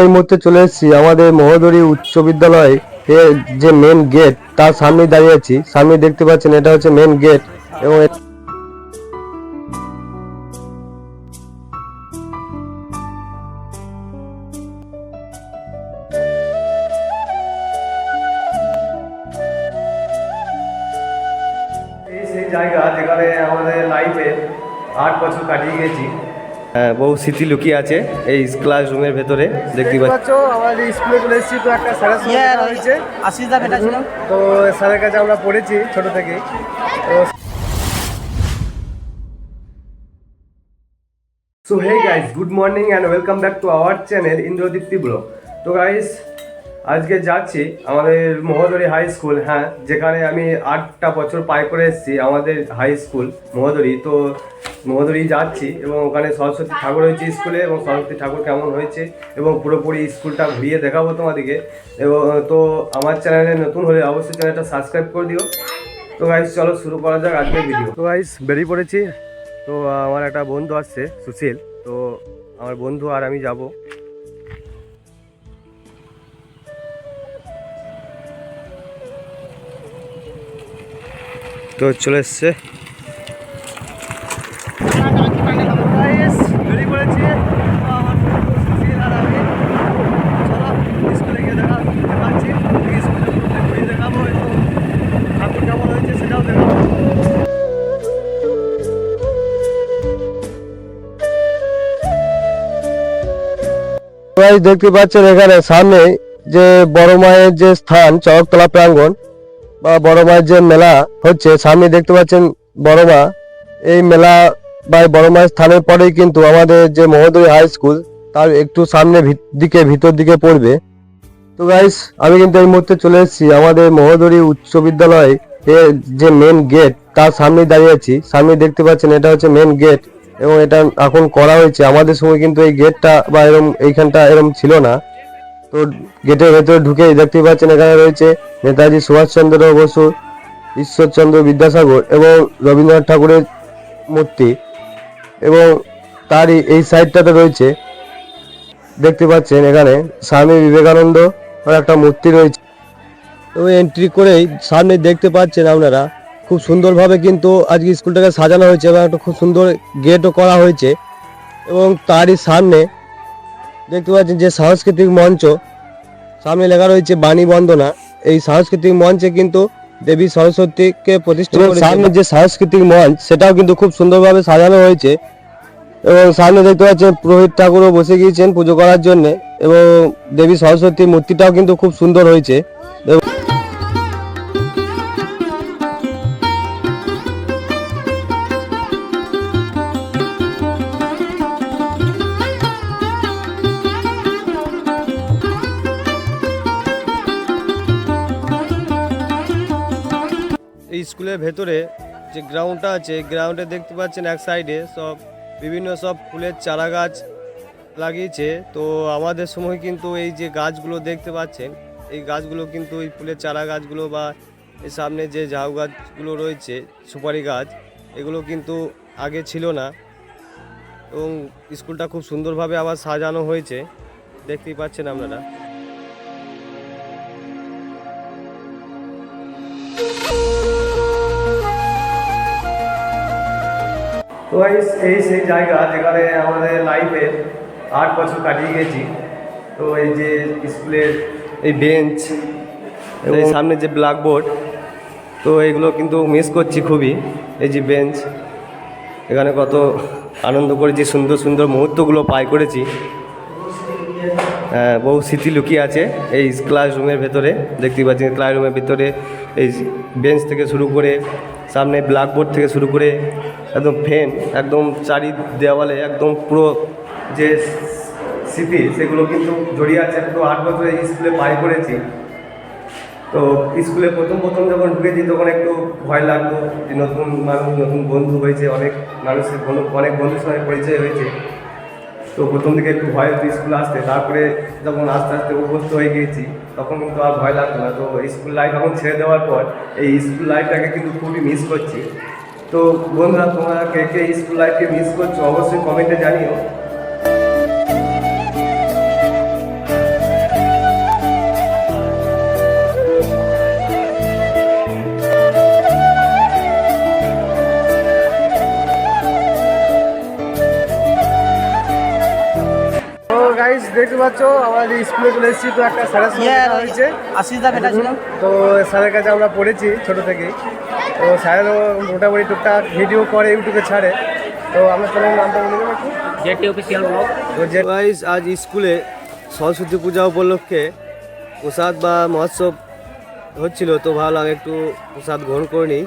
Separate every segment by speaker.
Speaker 1: এই মুহূর্তে চলে এসেছি আমাদের মহোদরী উচ্চ বিদ্যালয় এর যে মেন গেট তার সামনে দাঁড়িয়ে আছি। সামনে দেখতে পাচ্ছেন এটা হচ্ছে মেন গেট এবং এই সেই জায়গা যেখানে আমাদের লাইফে 8 বছর কাটিয়ে গেছি। বহু স্মৃতি লুকিয়ে আছে এই ক্লাসরুমের ভেতরে। দেখতে পাচ্ছ আমাদের স্কুলে চলে এসেছি, তো একটা স্যারের সঙ্গে দেখা হয়েছে।
Speaker 2: আশিসদা বেটা ছিল,
Speaker 1: তো স্যারের কাছে আমরা পড়েছি ছোট থেকে। So hey guys, good morning and welcome back to our channel Indradipti blog. তো গাইস আজকে যাচ্ছি আমাদের মহোদরী হাই স্কুল, হ্যাঁ, যেখানে আমি 8টা বছর পার করে এসেছি আমাদের হাই স্কুল মহোদরী। তো মহোদরী যাচ্ছি এবং ওখানে সরস্বতী ঠাকুর হয়েছে স্কুলে, এবং সরস্বতী ঠাকুর কেমন হয়েছে এবং পুরোপুরি স্কুলটা ঘুরিয়ে দেখাবো তোমাদেরকে। এবং তো আমার চ্যানেলে নতুন হলে অবশ্যই চ্যানেলটা সাবস্ক্রাইব করে দিও। তো গাইস চলো শুরু করা যাক আজকের ভিডিও। তো গাইস বেরিয়ে পড়েছি। তো আমার একটা বন্ধু আসছে সুশীল, তো আমার বন্ধু আর আমি যাব। তো চলে এসছে, বেরিয়ে পড়েছি। তো আমার বন্ধু সুশীল আর আমি চলো স্কুলে গিয়ে দেখতে পাচ্ছি, স্কুলে ঘুরিয়ে দেখাবো এবং ঠাকুর কেমন হয়েছে সেটাও দেখাবো। দেখতে পাচ্ছেন এখানে সামনে যে বড় মায়ের যে স্থান চরকতলা প্রাঙ্গণ বা বড় মায়ের যে মেলা হচ্ছে, সামনে দেখতে পাচ্ছেন বড় মা। এই মেলা বা বড় মায়ের স্থানের পরেই কিন্তু আমাদের যে মহোদয় হাই স্কুল তার একটু সামনে ভিতর দিকে পড়বে। তো গাইস আমি কিন্তু এই মুহূর্তে চলে এসেছি আমাদের মহোদরী উচ্চ বিদ্যালয় এর যে মেন গেট তার সামনে দাঁড়িয়ে আছি। সামনে দেখতে পাচ্ছেন এটা হচ্ছে মেন গেট এবং এটা এখন করা হয়েছে। আমাদের সময় কিন্তু এই গেটটা বা এরকম এইখানটা এরকম ছিল না। তো গেটের ভেতরে ঢুকে দেখতে পাচ্ছেন এখানে রয়েছে নেতাজি সুভাষচন্দ্র বসু, ঈশ্বরচন্দ্র বিদ্যাসাগর এবং রবীন্দ্রনাথ ঠাকুরের মূর্তি, এবং তারই এই সাইডটাতে রয়েছে দেখতে পাচ্ছেন এখানে স্বামী বিবেকানন্দ একটা মূর্তি রয়েছে। তো এন্ট্রি করেই সামনে দেখতে পাচ্ছেন আপনারা খুব সুন্দরভাবে কিন্তু আজকে স্কুলটাকে সাজানো হয়েছে এবং একটা খুব সুন্দর গেটও করা হয়েছে। এবং তারই সামনে দেখতে পাচ্ছেন যে সাংস্কৃতিক মঞ্চ, সামনে লেখা রয়েছে বাণী বন্দনা। এই সাংস্কৃতিক মঞ্চে কিন্তু দেবী সরস্বতীকে প্রতিষ্ঠা করেছে। সামনে যে সাংস্কৃতিক মঞ্চ সেটাও কিন্তু খুব সুন্দরভাবে সাজানো হয়েছে এবং সামনে দেখতে পাচ্ছেন পুরোহিত ঠাকুরও বসে গিয়েছেন পুজো করার জন্য, এবং দেবী সরস্বতীর মূর্তিটাও কিন্তু খুব সুন্দর হয়েছে। এই স্কুলের ভেতরে যে গ্রাউন্ডটা আছে, গ্রাউন্ডে দেখতে পাচ্ছেন এক সাইডে সব বিভিন্ন সব ফুলের চারা গাছ লাগিয়েছে। তো আমাদের সময় কিন্তু এই যে গাছগুলো দেখতে পাচ্ছেন, এই গাছগুলো কিন্তু এই ফুলের চারা গাছগুলো বা এই সামনে যে ঝাউ গাছগুলো রয়েছে সুপারি গাছ, এগুলো কিন্তু আগে ছিল না। এবং স্কুলটা খুব সুন্দরভাবে আবার সাজানো হয়েছে, দেখতেই পাচ্ছেন আপনারা। তো এই সেই জায়গা যেখানে আমাদের লাইফে 8 বছর কাটিয়ে গেছি। তো এই যে স্কুলের এই বেঞ্চ, এই সামনে যে ব্ল্যাকবোর্ড, তো এগুলো কিন্তু মিস করছি খুবই। এই যে বেঞ্চ, এখানে কত আনন্দ করেছি, সুন্দর সুন্দর মুহূর্তগুলো পাই করেছি। বহু স্মৃতি লুকিয়ে আছে এই ক্লাসরুমের ভেতরে। দেখতেই পাচ্ছেন ক্লাসরুমের ভিতরে এই বেঞ্চ থেকে শুরু করে সামনে ব্ল্যাকবোর্ড থেকে শুরু করে একদম ফ্যান, একদম চারি দেওয়ালে একদম পুরো যে স্মৃতি সেগুলো কিন্তু জড়িয়ে আছে। পুরো 8 বছর এই স্কুলে পাই করেছি। তো স্কুলে প্রথম যখন ঢুকেছি তখন একটু ভয় লাগতো যে নতুন মানুষ, নতুন বন্ধু হয়েছে, অনেক মানুষের অনেক বন্ধুর সঙ্গে পরিচয় হয়েছে। তো প্রথম দিকে একটু ভয় হতো স্কুলে আসতে, তারপরে যখন আস্তে আস্তে অভ্যস্ত হয়ে গিয়েছি তখন কিন্তু আর ভয় লাগতো না। তো স্কুল লাইফ এখন ছেড়ে দেওয়ার পর এই স্কুল লাইফটাকে কিন্তু খুবই মিস করছি। তো বন্ধুরা, তোমরা কে কে স্কুল লাইফকে মিস করছো অবশ্যই কমেন্টে জানিও। পাচ্ছ আমাদের স্কুলে চলে এসেছি, তো একটা স্যারের সঙ্গে দেখা হয়েছে,
Speaker 2: আশিসদা বেটা ছিল।
Speaker 1: তো স্যারের কাছে আমরা পড়েছি ছোটো থেকেই। তো স্যারেরও মোটামুটি টুকটাক ভিডিও করে ইউটিউবে ছাড়ে। তো আমরা চ্যানেলের নামটা বলে দেবো একটু,
Speaker 2: জেটি অফিসিয়াল ব্লগ।
Speaker 1: তো যে গাইস আজ স্কুলে সরস্বতী পূজা উপলক্ষে প্রসাদ বা মহোৎসব হচ্ছিল, তো ভাবলাম একটু প্রসাদ গ্রহণ করে নিই।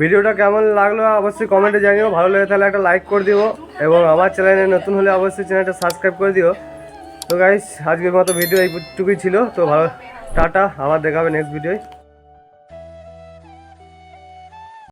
Speaker 1: ভিডিওটা কেমন লাগলো অবশ্যই কমেন্টে জানিও, ভালো লাগে তাহলে একটা লাইক করে দিও, এবং আমার চ্যানেলে নতুন হলে অবশ্যই চ্যানেলটা সাবস্ক্রাইব করে দিও। তো গাইস আজকের মতো ভিডিও এইটুকুই ছিল, তো ভালো টাটা, আবার দেখা হবে নেক্সট ভিডিওয়।